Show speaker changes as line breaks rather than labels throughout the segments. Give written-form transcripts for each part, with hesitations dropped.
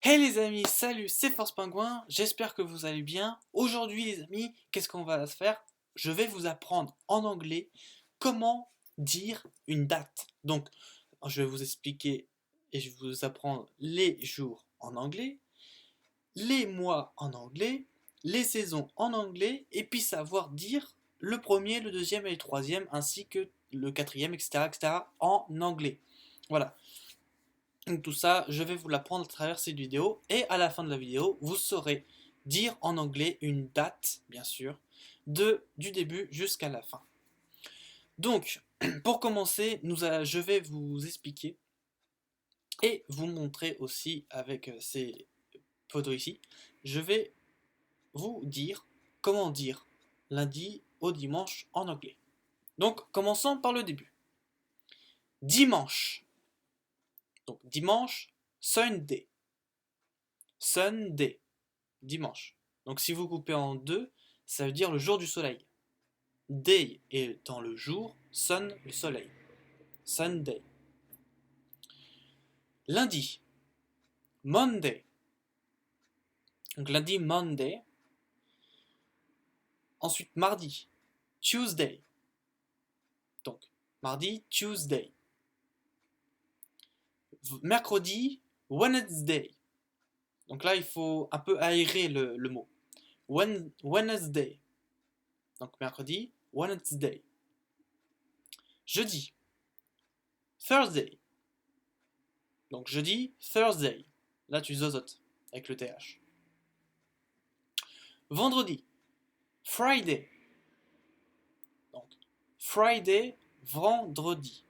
Hey les amis, salut, c'est Force Pingouin, j'espère que vous allez bien. Aujourd'hui les amis, qu'est-ce qu'on va faire? Je vais vous apprendre en anglais comment dire une date. Donc, je vais vous expliquer et je vais vous apprendre les jours en anglais, les mois en anglais, les saisons en anglais, et puis savoir dire le premier, le deuxième et le troisième, ainsi que le quatrième, etc., etc., en anglais. Voilà. Donc tout ça, je vais vous l'apprendre à travers cette vidéo et à la fin de la vidéo, vous saurez dire en anglais une date, bien sûr, du début jusqu'à la fin. Donc, pour commencer, je vais vous expliquer et vous montrer aussi avec ces photos ici, je vais vous dire comment dire lundi au dimanche en anglais. Donc, commençons par le début. Dimanche. Donc, dimanche, Sunday. Sunday. Dimanche. Donc si vous coupez en deux, ça veut dire le jour du soleil. Day étant le jour, sun le soleil. Sunday. Lundi. Monday. Donc lundi, Monday. Ensuite mardi. Tuesday. Donc mardi, Tuesday. Mercredi, Wednesday. Donc là, il faut un peu aérer le mot. Wednesday. Donc mercredi, Wednesday. Jeudi. Thursday. Donc jeudi, Thursday. Là, tu zozotes avec le TH. Vendredi, Friday. Donc, Friday, vendredi.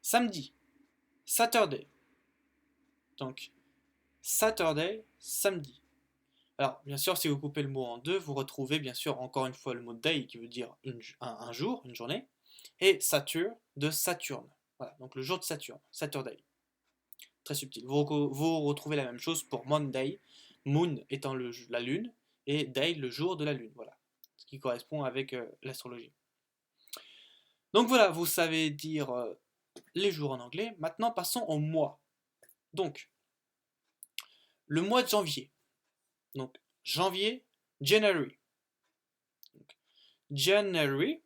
Samedi, Saturday. Donc, Saturday, samedi. Alors, bien sûr, si vous coupez le mot en deux, vous retrouvez bien sûr encore une fois le mot day qui veut dire un jour, une journée, et Saturn de Saturne. Voilà, donc le jour de Saturne, Saturday. Très subtil. Vous retrouvez la même chose pour Monday, Moon étant la lune, et Day le jour de la lune. Voilà, ce qui correspond avec l'astrologie. Donc voilà, vous savez dire les jours en anglais. Maintenant, passons au mois. Donc, le mois de janvier. Donc, janvier, January. Donc, January,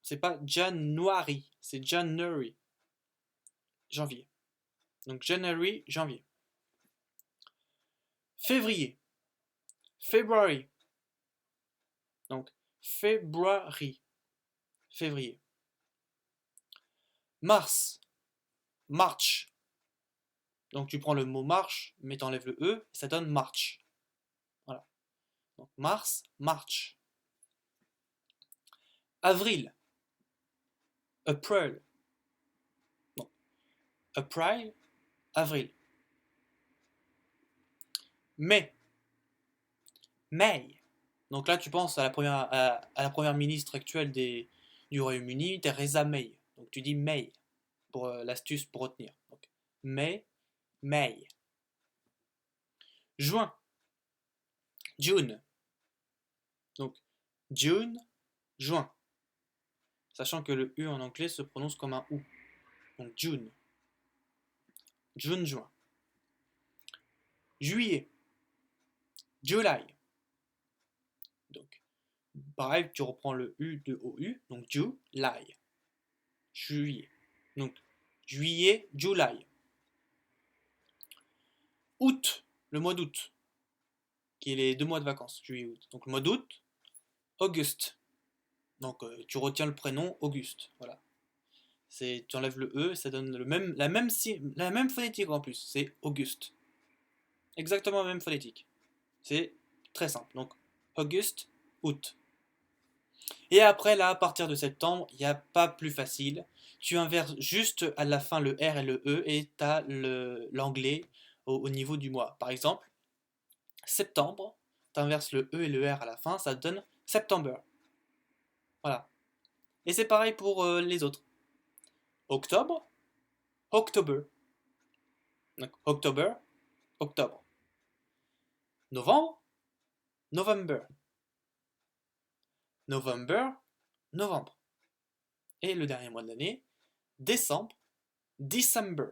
c'est pas January, c'est January. Janvier. Donc, January, janvier. Février, February. Donc, February, février. Mars, March. Donc, tu prends le mot marche, mais t'enlèves le E, ça donne March. Voilà. Donc, Mars, March. Avril, April. Donc, April, avril. Mai, May. Donc là, tu penses à la première ministre actuelle du Royaume-Uni, Theresa May. Donc tu dis May pour l'astuce pour retenir. Donc, May, May. Juin, June. Donc June, juin. Sachant que le U en anglais se prononce comme un OU. Donc June. June, juin. Juillet, July. Donc pareil, tu reprends le U de OU. Donc July. Juillet. Donc juillet, July. Août, le mois d'août, qui est les 2 mois de vacances, juillet-août. Donc le mois d'août, Auguste. Donc tu retiens le prénom Auguste. Voilà. Tu enlèves le E, ça donne la même phonétique en plus. C'est Auguste. Exactement la même phonétique. C'est très simple. Donc Auguste, août. Et après, là, à partir de septembre, il n'y a pas plus facile. Tu inverses juste à la fin le R et le E et tu as l'anglais au niveau du mois. Par exemple, septembre, tu inverses le E et le R à la fin, ça donne September. Voilà. Et c'est pareil pour les autres. Octobre, October. Donc, October, octobre. Novembre, November. November, novembre. Et le dernier mois de l'année, décembre, December.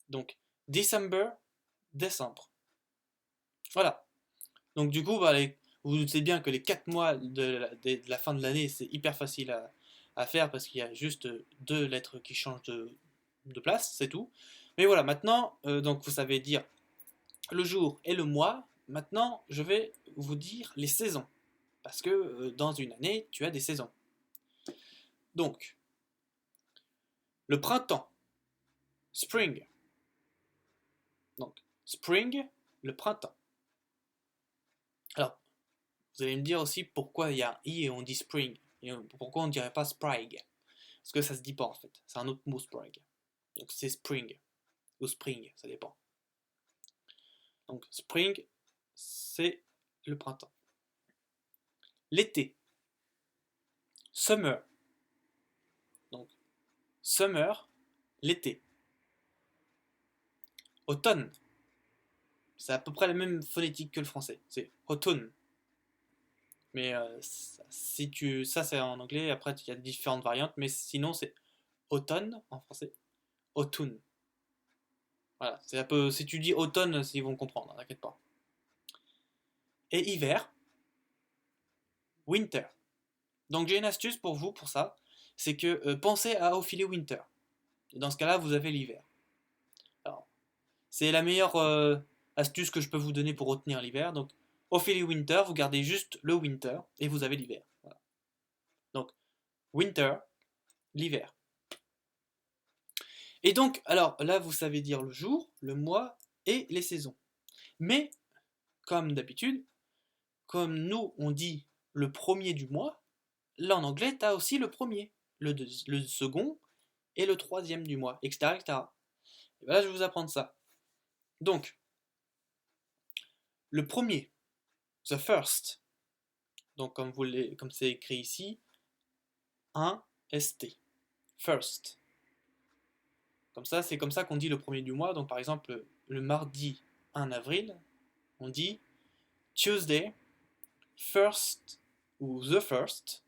Donc, December, décembre. Voilà. Donc du coup, bah, vous vous doutez bien que les 4 mois de la fin de l'année, c'est hyper facile à faire parce qu'il y a juste deux lettres qui changent de place, c'est tout. Mais voilà, maintenant, donc vous savez dire le jour et le mois. Maintenant, je vais vous dire les saisons. Parce que dans une année, tu as des saisons. Donc, le printemps, spring. Donc, spring, le printemps. Alors, vous allez me dire aussi pourquoi il y a un i et on dit spring. Et pourquoi on ne dirait pas sprig. Parce que ça se dit pas en fait. C'est un autre mot sprig. Donc c'est spring. Ou spring, ça dépend. Donc spring, c'est le printemps. L'été. Summer. Donc summer, l'été. Automne. C'est à peu près la même phonétique que le français. C'est automne. Mais si tu, ça c'est en anglais. Après il y a différentes variantes. Mais sinon c'est automne en français. Automne. Voilà. C'est un peu. Si tu dis automne, ils vont comprendre. T'inquiète pas. Et hiver. Winter. Donc j'ai une astuce pour vous pour ça, c'est que pensez à Ophélie Winter. Et dans ce cas-là, vous avez l'hiver. Alors, c'est la meilleure astuce que je peux vous donner pour retenir l'hiver. Donc Ophélie Winter, vous gardez juste le winter et vous avez l'hiver. Voilà. Donc winter, l'hiver. Et donc, alors là, vous savez dire le jour, le mois et les saisons. Mais, comme d'habitude, comme nous on dit le premier du mois, là en anglais, tu as aussi le premier, le second et le troisième du mois, etc. etc. Et ben là, je vais vous apprendre ça. Donc, le premier, the first, donc comme c'est écrit ici, un ST, first. Comme ça, c'est comme ça qu'on dit le premier du mois. Donc par exemple, le mardi 1 avril, on dit Tuesday, first ou the first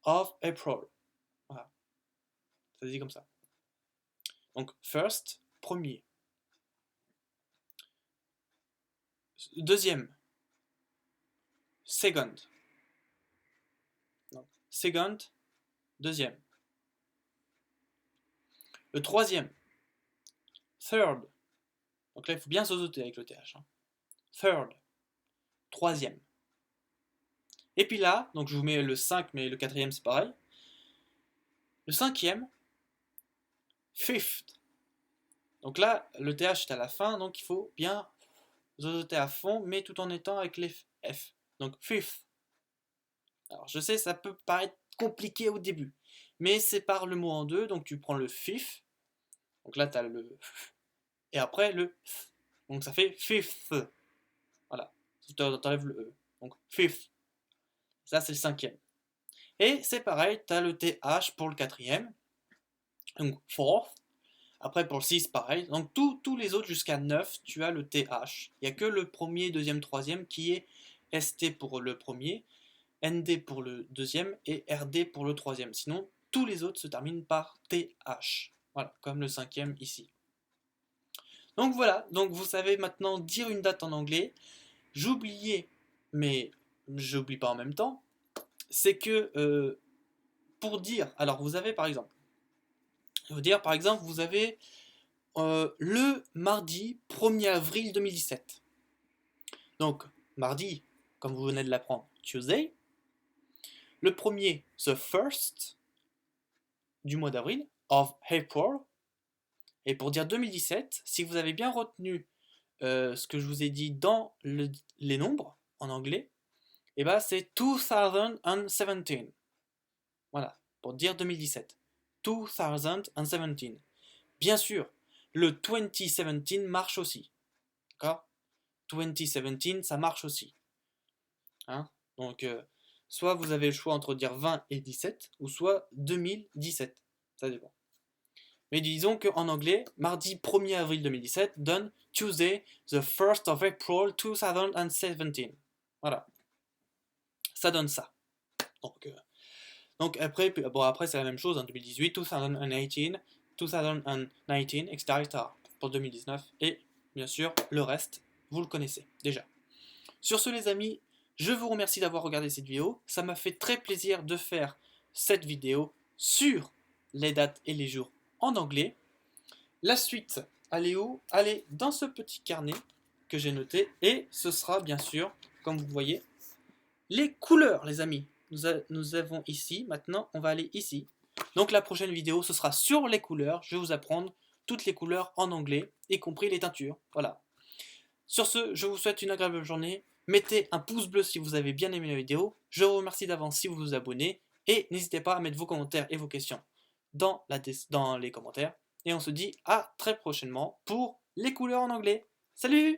of April. Voilà, ça se dit comme ça. Donc first, premier. Deuxième, second. Donc, second, deuxième. Le troisième, third. Donc là, il faut bien sauter avec le TH. Hein. Third, troisième. Et puis là, donc je vous mets le 5, mais le quatrième c'est pareil. Le cinquième, fifth. Donc là, le TH est à la fin, donc il faut bien zozoter à fond, mais tout en étant avec les F. Donc fifth. Alors je sais, ça peut paraître compliqué au début, mais sépare le mot en deux, donc tu prends le fifth. Donc là, tu as le et après le f. Donc ça fait fifth. Voilà. Tu t'enlèves le E. Donc fifth. Ça, c'est le cinquième. Et c'est pareil, tu as le TH pour le quatrième. Donc fourth. Après pour le 6, pareil. Donc tous les autres jusqu'à 9, tu as le TH. Il n'y a que le premier, deuxième, troisième qui est ST pour le premier, ND pour le deuxième et RD pour le troisième. Sinon, tous les autres se terminent par TH. Voilà, comme le cinquième ici. Donc voilà, donc vous savez maintenant dire une date en anglais. J'oubliais, mais j'oublie pas en même temps, c'est que pour dire, alors vous avez par exemple, je vais vous dire par exemple, vous avez le mardi 1er avril 2017. Donc, mardi, comme vous venez de l'apprendre, Tuesday. Le premier, the first du mois d'avril, of April. Et pour dire 2017, si vous avez bien retenu ce que je vous ai dit dans les nombres en anglais, et ben c'est 2017. Voilà, pour dire 2017. 2017. Bien sûr, le 2017 marche aussi. D'accord? 2017, ça marche aussi. Hein? Donc, soit vous avez le choix entre dire 20 et 17, ou soit 2017. Ça dépend. Mais disons qu'en anglais, mardi 1er avril 2017 donne Tuesday, the 1st of April 2017. Voilà. Ça donne ça. Donc après, bon, après c'est la même chose, en 2018, 2018, 2019, etc., etc. pour 2019 et bien sûr le reste, vous le connaissez déjà. Sur ce les amis, je vous remercie d'avoir regardé cette vidéo, ça m'a fait très plaisir de faire cette vidéo sur les dates et les jours en anglais. La suite, elle est où? Elle est dans ce petit carnet que j'ai noté et ce sera bien sûr, comme vous voyez, les couleurs les amis. Nous avons ici, maintenant on va aller ici. Donc la prochaine vidéo ce sera sur les couleurs, je vais vous apprendre toutes les couleurs en anglais, y compris les teintures, voilà. Sur ce, je vous souhaite une agréable journée, mettez un pouce bleu si vous avez bien aimé la vidéo, je vous remercie d'avance si vous vous abonnez, et n'hésitez pas à mettre vos commentaires et vos questions dans les commentaires, et on se dit à très prochainement pour les couleurs en anglais. Salut!